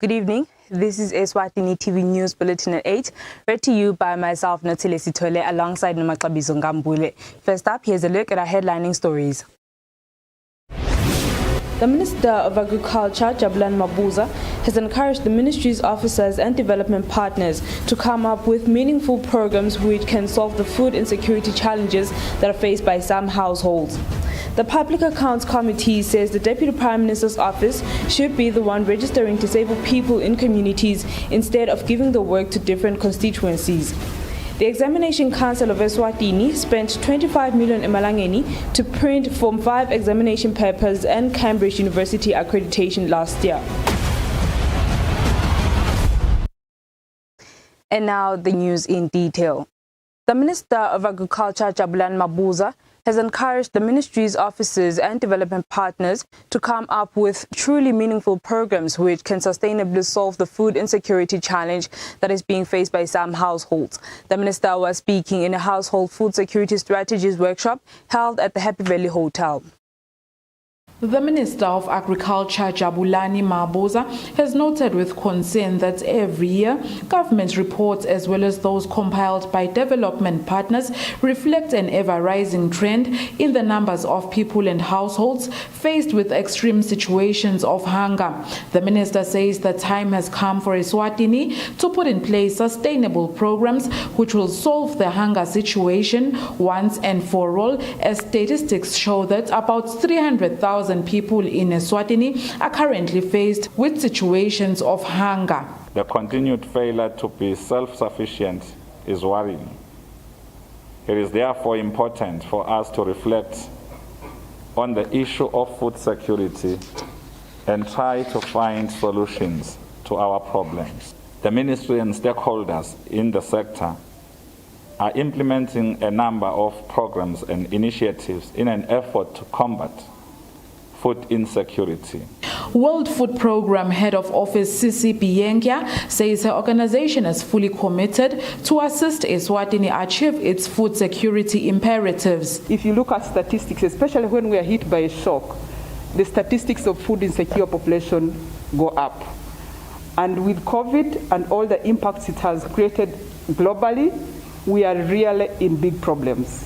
Good evening. This is Eswatini TV News Bulletin at 8, read to you by myself, Notile Sitole, alongside Nomakabizo Ngambule. First up, here's a look at our headlining stories. The Minister of Agriculture, Jabulani Mabuza, has encouraged the ministry's officers and development partners to come up with meaningful programs which can solve the food insecurity challenges that are faced by some households. The Public Accounts Committee says the Deputy Prime Minister's office should be the one registering disabled people in communities instead of giving the work to different constituencies. The Examination Council of Eswatini spent 25 million emalangeni to print Form 5 examination papers and Cambridge University accreditation last year. And now the news in detail. The Minister of Agriculture, Jabulani Mabuza, has encouraged the ministry's officers and development partners to come up with truly meaningful programs which can sustainably solve the food insecurity challenge that is being faced by some households. The minister was speaking in a household food security strategies workshop held at the Happy Valley Hotel. The Minister of Agriculture, Jabulani Mabuza, has noted with concern that every year, government reports as well as those compiled by development partners reflect an ever-rising trend in the numbers of people and households faced with extreme situations of hunger. The Minister says the time has come for Eswatini to put in place sustainable programs which will solve the hunger situation once and for all, as statistics show that about 300,000 people in Eswatini are currently faced with situations of hunger. The continued failure to be self-sufficient is worrying. It is therefore important for us to reflect on the issue of food security and try to find solutions to our problems. The ministry and stakeholders in the sector are implementing a number of programs and initiatives in an effort to combat food insecurity. World Food Programme Head of Office Sisi Biyengia says her organization is fully committed to assist Eswatini achieve its food security imperatives. If you look at statistics, especially when we are hit by a shock, the statistics of food insecure population go up. And with COVID and all the impacts it has created globally, we are really in big problems.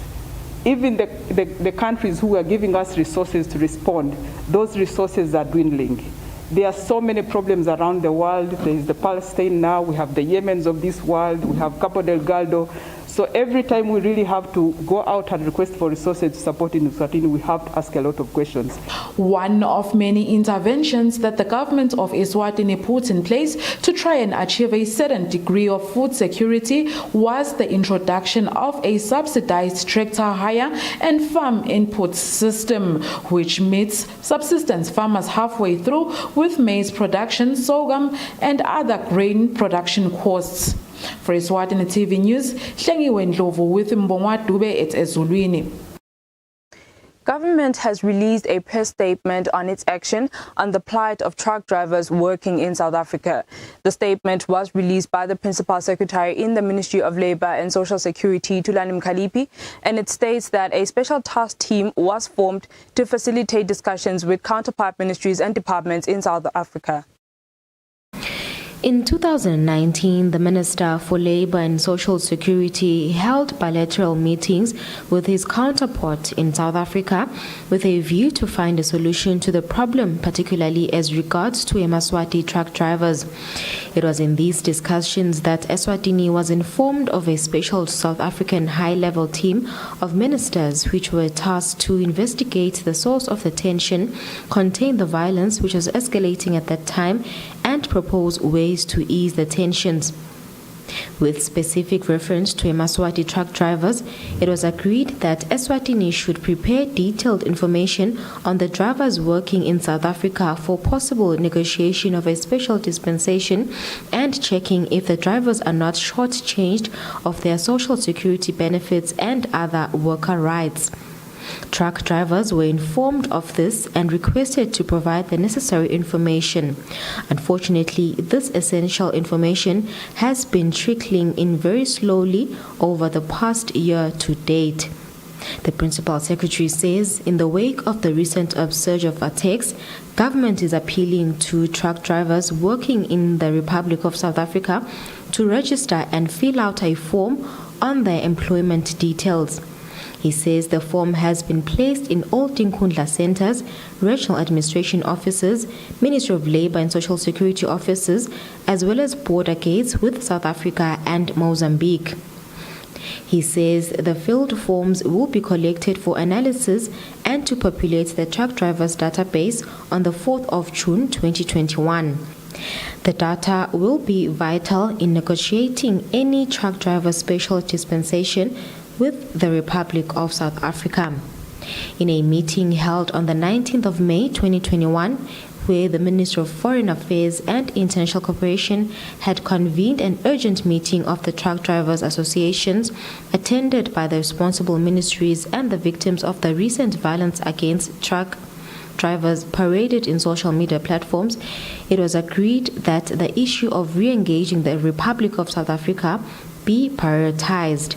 Even the countries who are giving us resources to respond, those resources are dwindling. There are so many problems around the world. There is the Palestine now, we have the Yemens of this world, we have Cabo Delgado. So every time we really have to go out and request for resources to support in Eswatini, we have to ask a lot of questions. One of many interventions that the government of Eswatini put in place to try and achieve a certain degree of food security was the introduction of a subsidized tractor hire and farm input system, which meets subsistence farmers halfway through with maize production, sorghum, and other grain production costs. For Eswatini TV News, Hlengiwe Ndlovu with Mbongwa Dube at Ezulwini. Government has released a press statement on its action on the plight of truck drivers working in South Africa. The statement was released by the Principal Secretary in the Ministry of Labour and Social Security, Thulani Mkhaliphi, and it states that a special task team was formed to facilitate discussions with counterpart ministries and departments in South Africa. In 2019, the Minister for Labour and Social Security held bilateral meetings with his counterpart in South Africa with a view to find a solution to the problem, particularly as regards to Eswatini truck drivers. It was in these discussions that Eswatini was informed of a special South African high-level team of ministers which were tasked to investigate the source of the tension, contain the violence which was escalating at that time, and propose ways to ease the tensions. With specific reference to Eswatini truck drivers, it was agreed that Eswatini should prepare detailed information on the drivers working in South Africa for possible negotiation of a special dispensation and checking if the drivers are not shortchanged of their social security benefits and other worker rights. Truck drivers were informed of this and requested to provide the necessary information. Unfortunately, this essential information has been trickling in very slowly over the past year to date. The Principal Secretary says in the wake of the recent upsurge of attacks, government is appealing to truck drivers working in the Republic of South Africa to register and fill out a form on their employment details. He says the form has been placed in all Tinkhundla centers, regional administration offices, Ministry of Labour and Social Security offices, as well as border gates with South Africa and Mozambique. He says the filled forms will be collected for analysis and to populate the truck drivers database on the 4th of June 2021. The data will be vital in negotiating any truck driver special dispensation with the Republic of South Africa. In a meeting held on the 19th of May 2021, where the Minister of Foreign Affairs and International Cooperation had convened an urgent meeting of the truck drivers associations, attended by the responsible ministries and the victims of the recent violence against truck drivers paraded in social media platforms, it was agreed that the issue of re-engaging the Republic of South Africa be prioritized.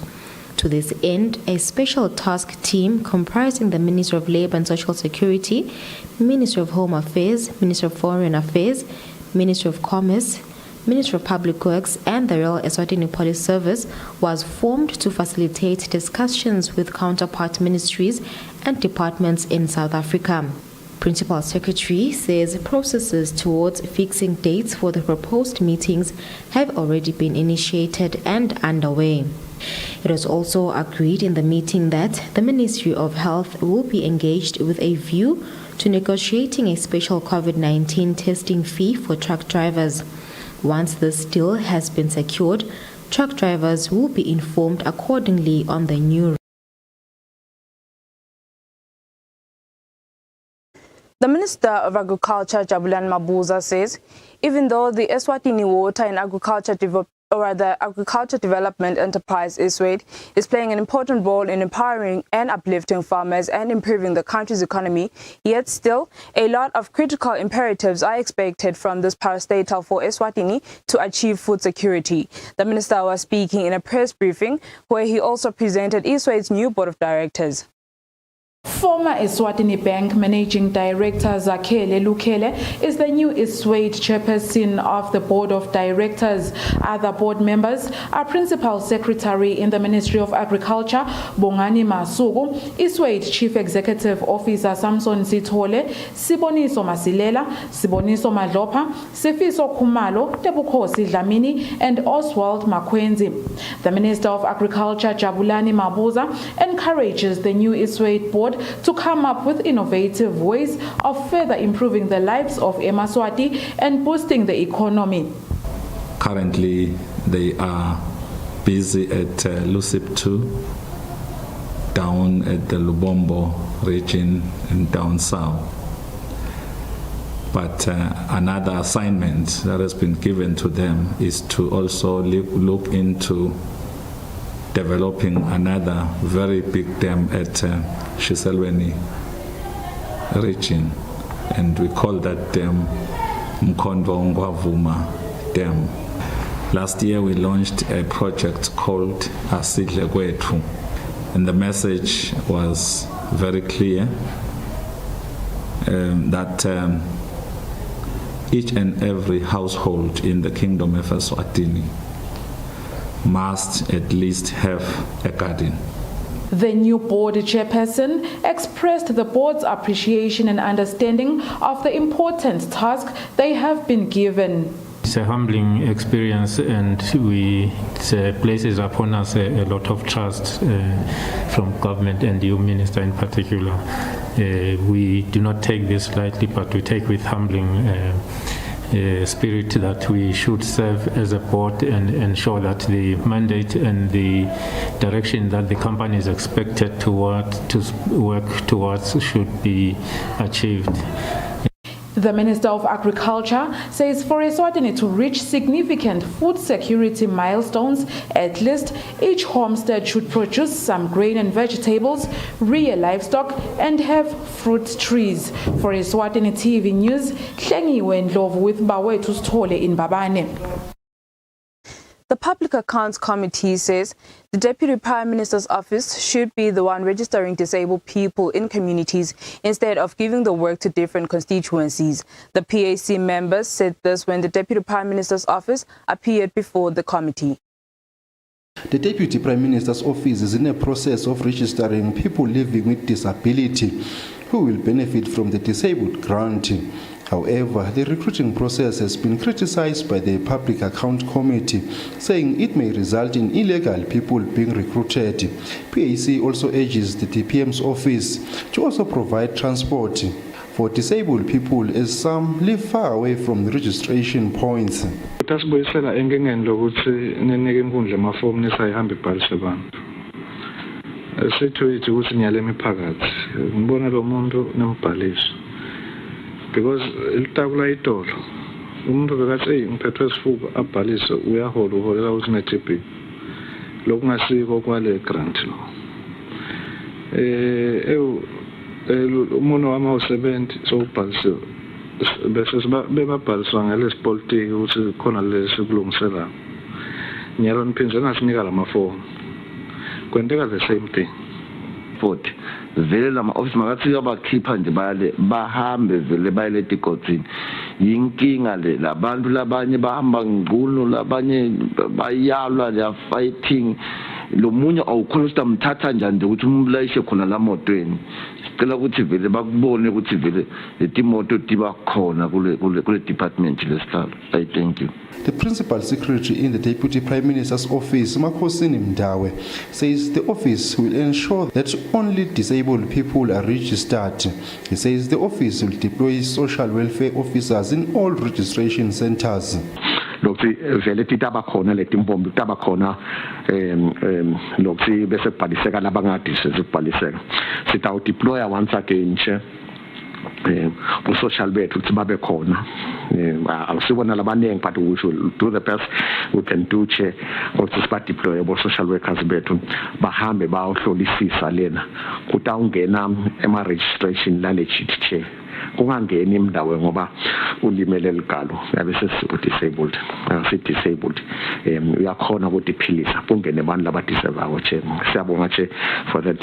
To this end, a special task team comprising the Ministry of Labour and Social Security, Ministry of Home Affairs, Ministry of Foreign Affairs, Ministry of Commerce, Ministry of Public Works and the Royal Eswatini Police Service was formed to facilitate discussions with counterpart ministries and departments in South Africa. Principal Secretary says processes towards fixing dates for the proposed meetings have already been initiated and underway. It was also agreed in the meeting that the Ministry of Health will be engaged with a view to negotiating a special COVID-19 testing fee for truck drivers. Once this deal has been secured, truck drivers will be informed accordingly on the new. The Minister of Agriculture, Jabulani Mabuza, says even though the Eswatini Water and Agriculture Development Enterprise (Eswate) is playing an important role in empowering and uplifting farmers and improving the country's economy, yet still a lot of critical imperatives are expected from this parastatal for Eswatini to achieve food security. The Minister was speaking in a press briefing where he also presented Eswate's new board of directors. Former Eswatini Bank Managing Director Zakhele Lukele is the new Eswate chairperson of the Board of Directors. Other board members are Principal Secretary in the Ministry of Agriculture, Bongani Masuku, Eswate Chief Executive Officer Samson Sithole, Siboniso Masilela, Siboniso Madlopa, Sifiso Kumalo, Tebukhosi Dlamini, and Oswald Makwenzi. The Minister of Agriculture, Jabulani Mabuza, encourages the new Eswate board to come up with innovative ways of further improving the lives of Emaswati and boosting the economy. Currently, they are busy at Lusip 2, down at the Lubombo region and down south. But another assignment that has been given to them is to also look into developing another very big dam at Shiselweni region, and we call that dam Mkhondvo Ngwavuma Dam. Last year we launched a project called Asidle Kwethu, and the message was very clear that each and every household in the Kingdom of Eswatini must at least have a garden. The new board chairperson expressed the board's appreciation and understanding of the important task they have been given. It's a humbling experience, and it places upon us a lot of trust from government and you, Minister, in particular. We do not take this lightly, but we take with humbling spirit that we should serve as a board and ensure that the mandate and the direction that the company is expected to work towards should be achieved. The Minister of Agriculture says for Eswatini to reach significant food security milestones, at least each homestead should produce some grain and vegetables, rear livestock, and have fruit trees. For Eswatini TV News, Hlengiwe Ndlovu with Bawethu Sithole in Babane. The Public Accounts Committee says the Deputy Prime Minister's office should be the one registering disabled people in communities instead of giving the work to different constituencies. The PAC members said this when the Deputy Prime Minister's office appeared before the committee. The Deputy Prime Minister's office is in a process of registering people living with disability who will benefit from the disabled grant. However, the recruiting process has been criticized by the Public Account Committee, saying it may result in illegal people being recruited. PAC also urges the DPM's office to also provide transport for disabled people as some live far away from the registration points. Tasibuyisela enkingeni lokuthi ninike inkundla emafomu nisayihambe ibhalise abantu. Sithuyithi ukuthi niyale emiphakathi ngibona lo muntu nimbhalise because ilitawula idolo umuntu bekathi ngiphethwe isifuba abhalise uyahola uholela ukuthi ne-TB lokungasiko kwale grant lo umuntu wama u70 so ubhalise bese bebabhaliswa ngelesipolitiki ukuthi khona lesi kulungisela nyalo niphinze ngasinika lamafomu kwenteka the same thing futhi vele lama office makathi abakhipha nje bahambe vele bayele tigodini yinkinga le labantu labanye bahamba ngqulo labanye bayalwa they are fighting lo munye awukhona ukuthi amthatha njani ukuthi umlayishe khona la motweni sicela ukuthi vele bakubone ukuthi vele letimoto tiba khona kule department lesihlalo. I thank you. The Principal Secretary in the Deputy Prime Minister's office, Makosini Mdawe, says the office will ensure that only disabled people are registered. He says the office will deploy social welfare officers in all registration centers. Lokuthi vele titaba khona letimbombi taba khona lokuthi bese kubhaliseka labangadi sezibhaliseka sithawu deploy once again social bethu ukuthi babe khona akusibona labanengi but we should do the best we can do ukuthi siba deploy social workers bethu bahambe bayohlolisisa lena kutawungena ema registration la legit kungangeni imdawo ngoba ulimele ligalo yabe sesidisabled disabled uyakhona ukudiphilisa kungene abantu labadisabled siyabonga for that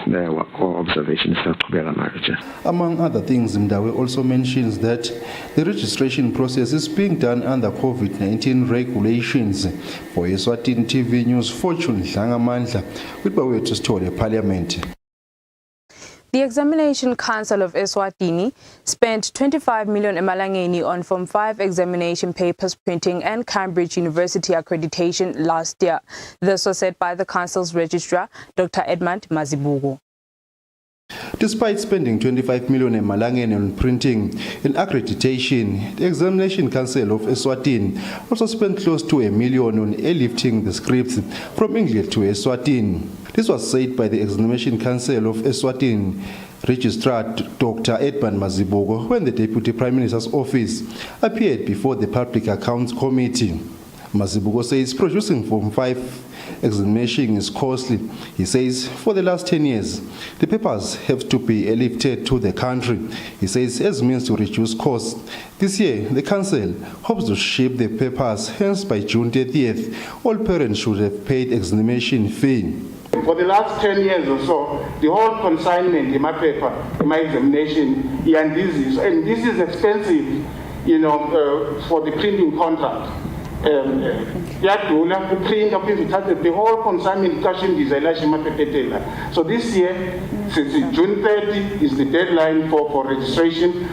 observation siyaqhubeka nayo. Among other things, Mdawe also mentions that the registration process is being done under COVID-19 regulations. For Eswatini TV News, Fortune Dlangamandla with Bawethu Sithole, Parliament. The Examination Council of Eswatini spent 25 million emalangeni on Form 5 examination papers printing and Cambridge University accreditation last year. This was said by the Council's registrar, Dr. Edmund Mazibugo. Despite spending 25 million emalangeni on printing and accreditation, the Examination Council of Eswatini also spent close to $1 million on airlifting the scripts from English to Eswatini. This was said by the Examination Council of Eswatini Registrar Dr. Edmund Mazibugo when the Deputy Prime Minister's office appeared before the Public Accounts Committee. Mazibugo says producing Form 5 examination is costly. He says for the last 10 years, the papers have to be airlifted to the country. He says as means to reduce costs. This year, the council hopes to ship the papers, hence by June 30th, all parents should have paid examination fee. For the last 10 years or so, the whole consignment in my paper, in my examination, and this is expensive, for the printing contract. The whole consignment so this year, June 30 is the deadline for registration.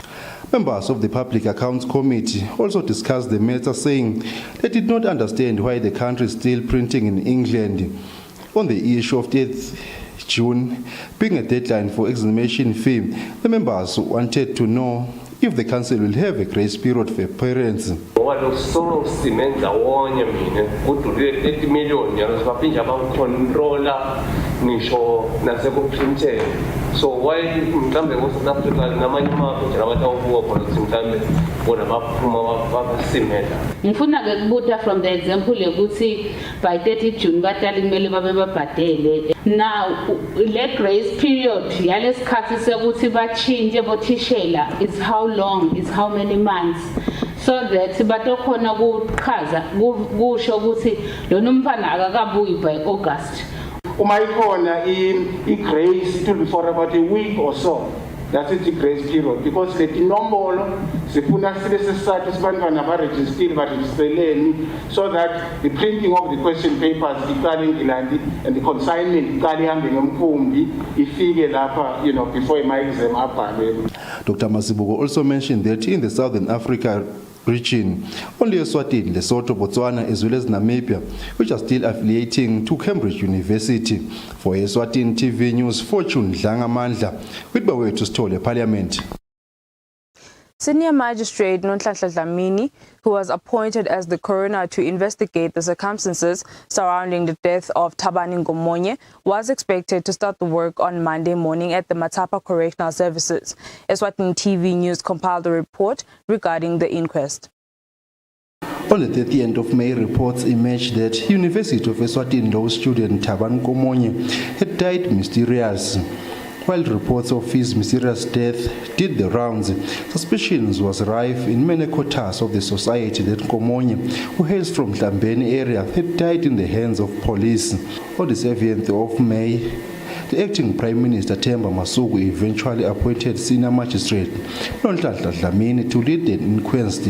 Members of the Public Accounts Committee also discussed the matter, saying they did not understand why the country is still printing in England. On the issue of 8th June being a deadline for examination fee, the members wanted to know if the council will have a grace period for parents. So why mhlambe ngo South Africa namanye amapho labatawubuka khona mhlambe bona basimela. Ngifuna ke kubuta from the example yokuthi by 30 June batali kumele babe babhadele. Now le grace period yalesikhathi sekuthi bachinje bothishela is how long, is how many months. so that batokhona ukuchaza kusho ukuthi lona umfana akakabuyi by August. Uma ikhona i-grace, it will be for about a week or so. That's the grace period, because the inombolo sifuna sibe sesizathu sibantwana baregistreleni, so that the printing of the question papers iqale ngilandi and the consignment iqale ihambe ngomkhumbi ifike lapha, before my exam abhalwe. Dr. Masibuko also mentioned that in the Southern Africa region, only Eswatini, Lesotho, Botswana, as well as Namibia, which are still affiliating to Cambridge University. For Eswatini TV News, Fortune Dlangamandla, with Bawethu Stole, Parliament. Senior Magistrate Nonhlanhla Dlamini, who was appointed as the coroner to investigate the circumstances surrounding the death of Thabani Ngomonye, was expected to start the work on Monday morning at the Matapa Correctional Services. Eswatini TV News compiled a report regarding the inquest. On the 30th of May, reports emerged that University of Eswatini law student Thabani Ngomonye had died mysteriously. While reports of his mysterious death did the rounds, suspicions was rife in many quarters of the society that Ngomonye, who hails from Hlambeni area, had died in the hands of police. On the 7th of May, the acting Prime Minister Themba Masuku eventually appointed Senior Magistrate Nonhlanhla Dlamini to lead an inquest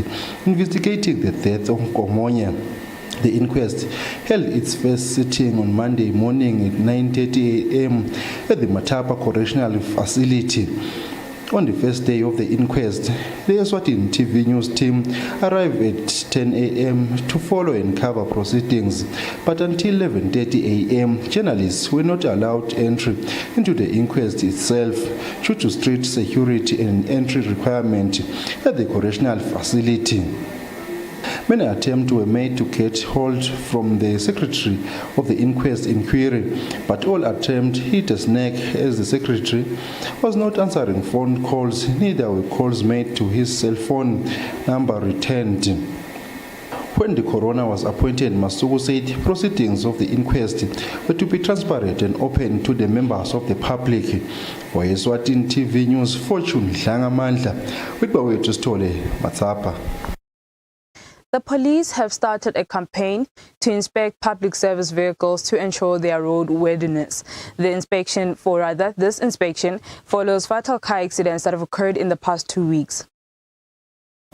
investigating the death of Ngomonye. The inquest held its first sitting on Monday morning at 9:30 a.m. at the Matapa Correctional Facility. On the first day of the inquest, the Eswatini TV News team arrived at 10 a.m. to follow and cover proceedings, but until 11:30 a.m., journalists were not allowed entry into the inquest itself due to strict security and entry requirement at the correctional facility. Many attempts were made to get hold from the secretary of the inquest inquiry, but all attempts hit a snag as the secretary was not answering phone calls, neither were calls made to his cell phone number returned. When the coroner was appointed, Masuku said proceedings of the inquest were to be transparent and open to the members of the public. For Eswatini TV News, Fortune Dlangamandla, with Bawethu Stole, Matapa. The police have started a campaign to inspect public service vehicles to ensure their roadworthiness. This inspection follows fatal car accidents that have occurred in the past 2 weeks.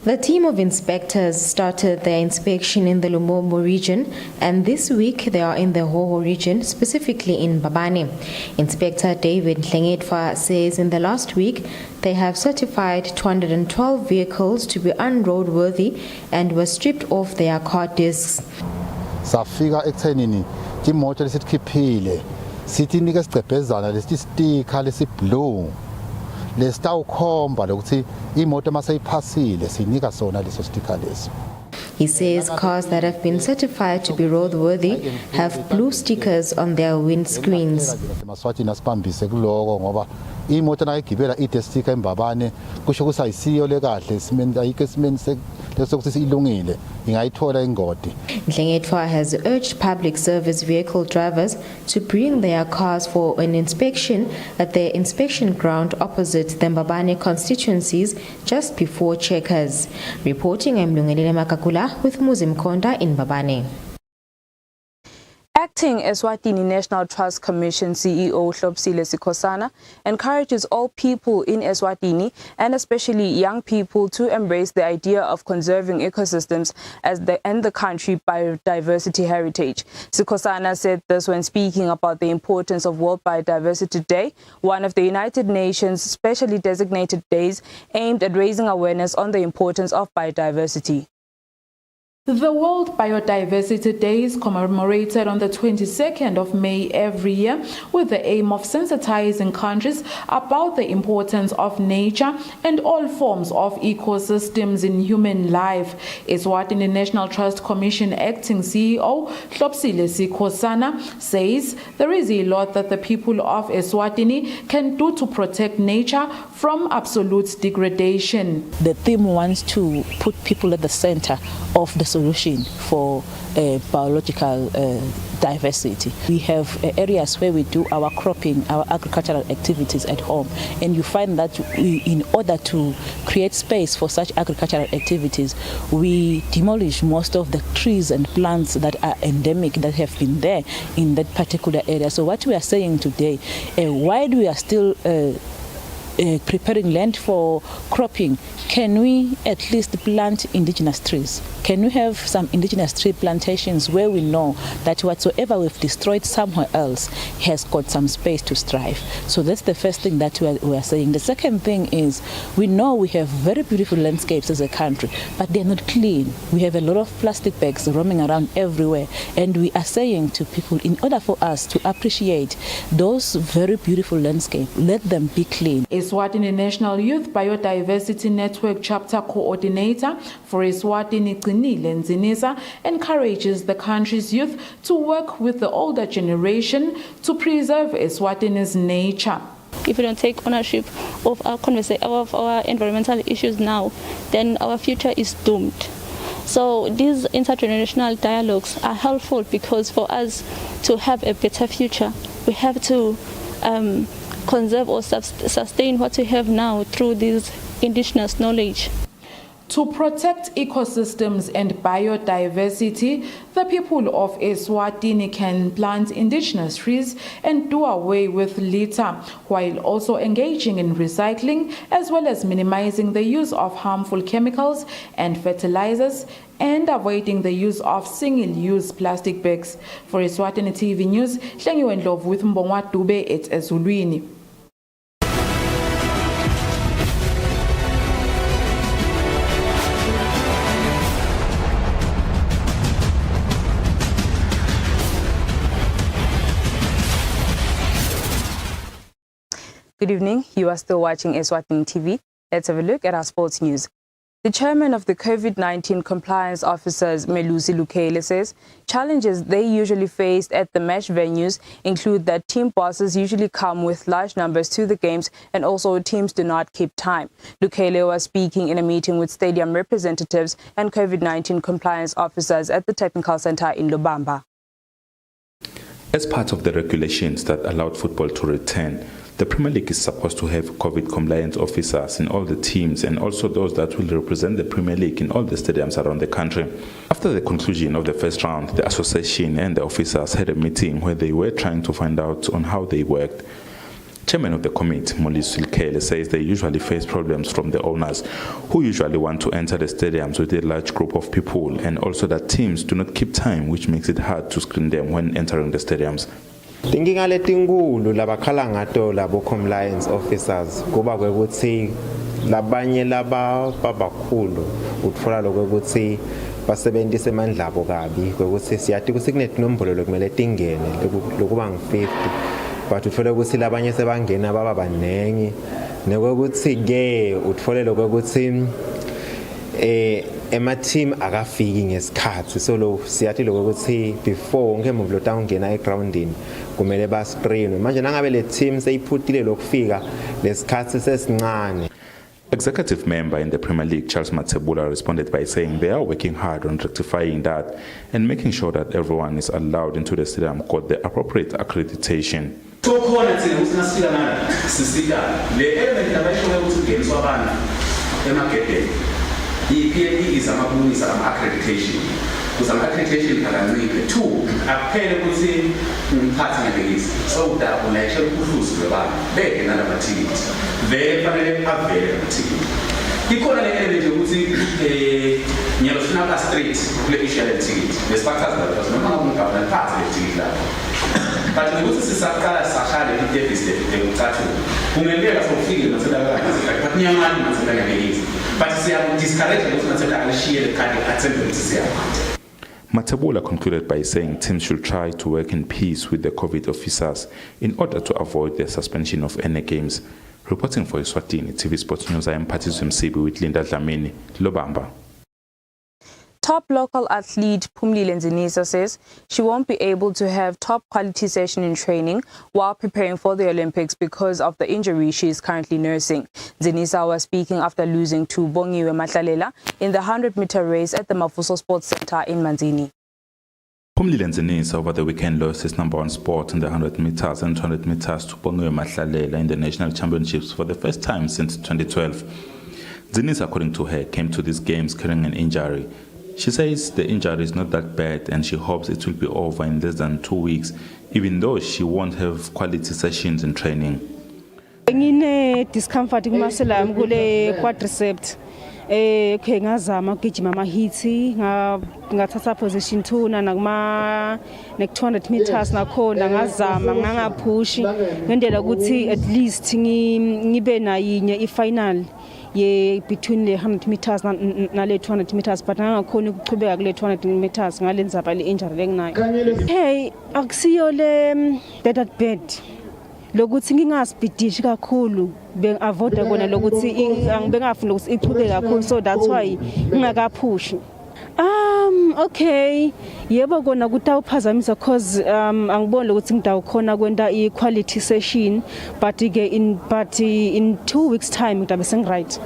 The team of inspectors started their inspection in the Lumumbo region, and this week they are in the Hoho region, specifically in Mbabane. Inspector David Nhlengetwa says in the last week they have certified 212 vehicles to be unroadworthy and were stripped off their car discs. Safika ekuthenini imoto lesikhiphile sithi nika sigcebhezana lesistika lesiblue lesitawukhomba lokuthi imoto maseyiphasile sinika sona leso sticker leso. He says cars that have been certified to be roadworthy have blue stickers on their windscreens. Maswatini asibambise kuloko ngoba imoto nayigibela ide sticker eMbabane kusho ukuthi ayisiyo le kahle simeni ayike simeni lesokuthi ilungile ingayithola ingodi. Nhlengetwa has urged public service vehicle drivers to bring their cars for an inspection at their inspection ground opposite the Mbabane constituencies just before Checkers. Reporting, I'm Lungelile Makakula with Muzim Konda in Mbabane. Acting Eswatini National Trust Commission CEO Hlopsile Sikhosana encourages all people in Eswatini and especially young people to embrace the idea of conserving ecosystems and the country biodiversity heritage. Sikhosana said this when speaking about the importance of World Biodiversity Day, one of the United Nations specially designated days aimed at raising awareness on the importance of biodiversity. The World Biodiversity Day is commemorated on the 22nd of May every year with the aim of sensitizing countries about the importance of nature and all forms of ecosystems in human life. Eswatini National Trust Commission Acting CEO Hlopsile Sikhosana says there is a lot that the people of Eswatini can do to protect nature from absolute degradation. The theme wants to put people at the center of the solution for biological diversity. We have areas where we do our cropping, our agricultural activities at home, and you find that in order to create space for such agricultural activities, we demolish most of the trees and plants that are endemic, that have been there in that particular area. So what we are saying today, while we are still preparing land for cropping, can we at least plant indigenous trees? Can we have some indigenous tree plantations where we know that whatsoever we've destroyed somewhere else has got some space to thrive? So that's the first thing that we are saying. The second thing is, we know we have very beautiful landscapes as a country, but they're not clean. We have a lot of plastic bags roaming around everywhere, and we are saying to people, in order for us to appreciate those very beautiful landscapes, let them be clean. Eswatini National Youth Biodiversity Network Chapter Coordinator for Eswatini Nzinisa encourages the country's youth to work with the older generation to preserve Eswatini's nature. If we don't take ownership of our environmental issues now, then our future is doomed. So these intergenerational dialogues are helpful, because for us to have a better future, we have to conserve or sustain what we have now through this indigenous knowledge. To protect ecosystems and biodiversity, the people of Eswatini can plant indigenous trees and do away with litter, while also engaging in recycling, as well as minimizing the use of harmful chemicals and fertilizers, and avoiding the use of single-use plastic bags. For Eswatini TV News, Hlengiwe Ndlovu with Mbongwa Dube at Ezulwini. Good evening. You are still watching Eswatini TV. Let's have a look at our sports news. The chairman of the COVID-19 compliance officers, Melusi Lukele, says challenges they usually face at the match venues include that team bosses usually come with large numbers to the games, and also teams do not keep time. Lukele was speaking in a meeting with stadium representatives and COVID-19 compliance officers at the Technical Center in Lubamba. As part of the regulations that allowed football to return, the Premier League is supposed to have COVID compliance officers in all the teams, and also those that will represent the Premier League in all the stadiums around the country. After the conclusion of the first round, the association and the officers had a meeting where they were trying to find out on how they worked. Chairman of the committee, Melusi Lukele, says they usually face problems from the owners, who usually want to enter the stadiums with a large group of people, and also that teams do not keep time, which makes it hard to screen them when entering the stadiums. Tinkinga letinkulu labakhala ngato labo compliance officers kuba kwekuthi labanye laba babakhulu utfola lokuthi basebenzise amandla abo kabi kwekuthi siyathi ukuthi kunetinombolo lokumele tingene lokuba ngu50, but utfola ukuthi labanye sebangena baba banengi nekwekuthi ke utfola lokuthi ema-team akafiki ngesikhathi, so lo siyathi lokuthi before wonke umuntu lota ungena egroundini kumele bascreenwe. Manje nangabe le team seyiphutile lokufika lesikhathi sesincane. Executive member in the Premier League, Charles Matsebula, responded by saying they are working hard on rectifying that and making sure that everyone is allowed into the stadium got the appropriate accreditation. So khona thina usingasifika nala sisika le element abayisho ukuthi ungeniswa abana emagedeni. I-PLE is amabonisa ama-accreditation. Because ama-accreditation akanciphe. 2, akuphele ukuthi umphathi ngebekisi. So that ulayishela ukhuhluzi lwebana beke nalamathikithi. Vele fanele avele amathikithi. Ikhona le element yokuthi ngiyalofuna ka straight kule issue yethikithi. Lesiphathazi lapho noma ngumgaba naliphathe lethikithi lapho. But ukuthi sisaqala sashale i-deficit ekuthathu. Kungeleka sokufika naselakala but nyamani naselakala ngekisi. Matabula concluded by saying teams should try to work in peace with the COVID officers in order to avoid the suspension of any games. Reporting for Eswatini TV Sports News, I am Patizwe Msibi with Linda Dlamini, Lobamba. Top local athlete Phumlile Nzinisa says she won't be able to have top quality session in training while preparing for the Olympics because of the injury she is currently nursing. Nzinisa was speaking after losing to Bongiwe Matlalela in the 100-meter race at the Mafuso Sports Center in Manzini. Phumlile Nzinisa over the weekend lost his number 1 spot in the 100 meters and 200 meters to Bongiwe Mahlalela in the national championships for the first time since 2012. Nzinisa, according to her, came to these games carrying an injury. She says the injury is not that bad and she hopes it will be over in less than 2 weeks, even though she won't have quality sessions in training. Ngine discomfort kumasela yami kule quadriceps ngazama ukugijima ama-hits ngathatha position 2 nakuma 200 meters nakhona ngazama ngangaphushi ngendlela ukuthi at least ngibe nayinye i-final between the 100 meters nale 200 meters but ngangakhona ukuchubeka kule 200 meters ngalenza le injury lenginayo. Hey, akusiyo le bad lokuthi ngingaspeedishi kakhulu bengi-avoida kona lokuthi bengafuna ukuthi ichubeke kakhulu, so that's why ngingakaphushi. Okay, yebo kona kutawuphazamisa cause angiboni ukuthi ngidawukhona kwenta i-quality session but in 2 weeks time ngidabe sengi-right.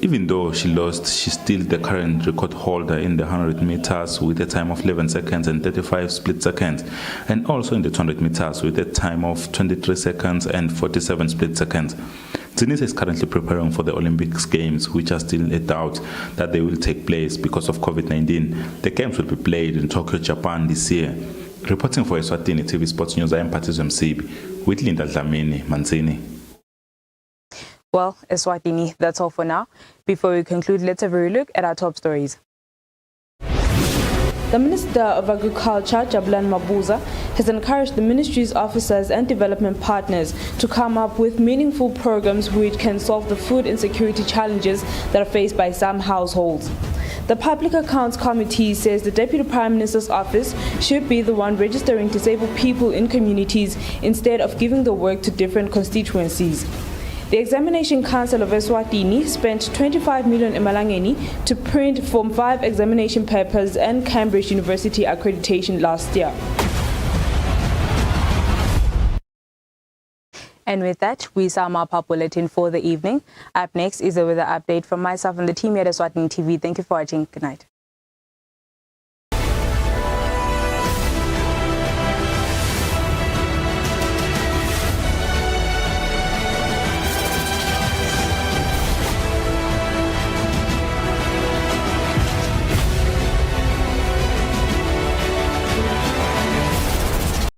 Even though she lost, she's still the current record holder in the 100 meters with a time of 11 seconds and 35 split seconds, and also in the 200 meters with a time of 23 seconds and 47 split seconds. Nzinisa is currently preparing for the Olympics Games, which are still a doubt that they will take place because of COVID-19. The Games will be played in Tokyo, Japan this year. Reporting for Eswatini TV Sports News, I am Patizwe Msibi with Linda Dlamini Manzini. Well, Eswatini, that's all for now. Before we conclude, let's have a look at our top stories. The Minister of Agriculture, Jabulani Mabuza, has encouraged the ministry's officers and development partners to come up with meaningful programs which can solve the food insecurity challenges that are faced by some households. The Public Accounts Committee says the Deputy Prime Minister's office should be the one registering disabled people in communities instead of giving the work to different constituencies. The Examination Council of Eswatini spent 25 million emalangeni to print Form 5 examination papers and Cambridge University accreditation last year. And with that, we sum up our bulletin for the evening. Up next is a weather update from myself and the team here at Eswatini TV. Thank you for watching. Good night.